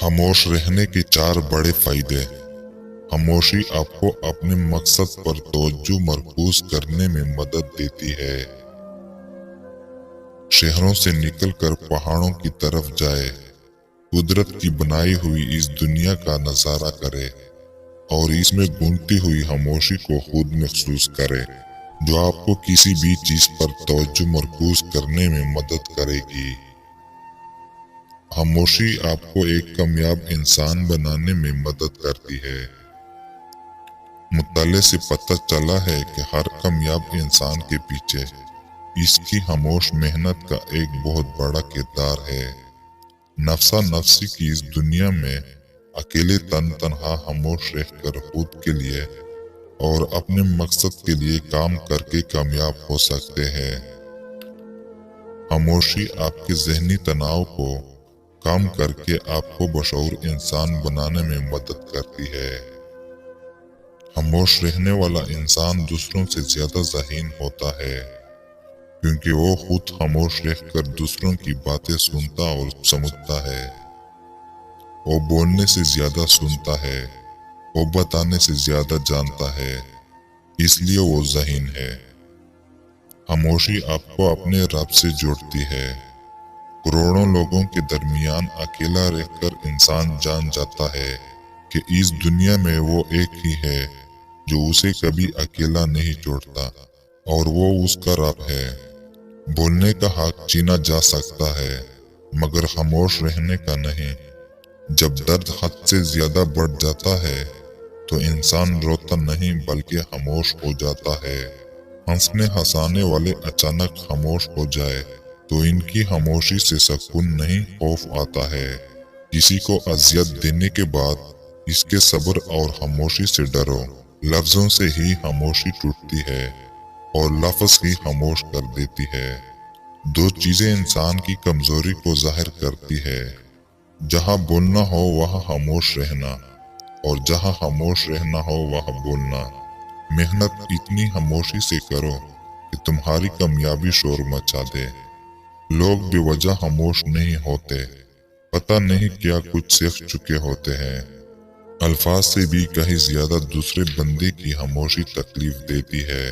खामोश रहने के 4 बड़े फायदे। खामोशी आपको अपने मकसद पर तवज्जो मरकूज करने में मदद देती है। शहरों से निकलकर पहाड़ों की तरफ जाए, कुदरत की बनाई हुई इस दुनिया का नजारा करे और इसमें गूंजती हुई खामोशी को खुद महसूस करे, जो आपको किसी भी चीज पर तवज्जो मरकूज करने में मदद करेगी। खामोशी आपको एक कामयाब इंसान बनाने में मदद करती है। मुताले से पता चला है कि हर कामयाब इंसान के पीछे इसकी खामोश मेहनत का एक बहुत बड़ा किरदार है। नफसा नफसी की इस दुनिया में अकेले तन्हा खामोश रहकर खुद के लिए और अपने मकसद के लिए काम करके कामयाब हो सकते हैं। खामोशी आपके ज़हनी तनाव को कम करके आपको बशऊर इंसान बनाने में मदद करती है। खामोश रहने वाला इंसान दूसरों से ज्यादा ज़हीन होता है, क्योंकि वो खुद खामोश रहकर दूसरों की बातें सुनता और समझता है। वो बोलने से ज्यादा सुनता है, वो बताने से ज्यादा जानता है, इसलिए वो ज़हीन है। खामोशी आपको अपने रब से जोड़ती है। करोड़ों लोगों के दरमियान अकेला रहकर इंसान जान जाता है कि इस दुनिया में वो एक ही है जो उसे कभी अकेला नहीं छोड़ता, और वो उसका रब है। बोलने का हक छीना जा सकता है, मगर खामोश रहने का नहीं। जब दर्द हद से ज्यादा बढ़ जाता है तो इंसान रोता नहीं बल्कि खामोश हो जाता है। हंसने हंसाने वाले अचानक खामोश हो जाए तो इनकी खामोशी से सुकून नहीं, खौफ आता है। किसी को अजियत देने के बाद इसके सब्र और खामोशी से डरो। लफ्जों से ही खामोशी टूटती है और लफ्ज ही खामोश कर देती है। 2 चीजें इंसान की कमजोरी को जाहिर करती है। जहाँ बोलना हो वहाँ खामोश रहना, और जहाँ खामोश रहना हो वहाँ बोलना। मेहनत इतनी खामोशी से करो कि तुम्हारी कामयाबी शोर मचा दे। लोग बेवजह खामोश नहीं होते, पता नहीं क्या कुछ सीख चुके होते हैं। अल्फाज से भी कहीं ज्यादा दूसरे बंदे की खामोशी तकलीफ देती है।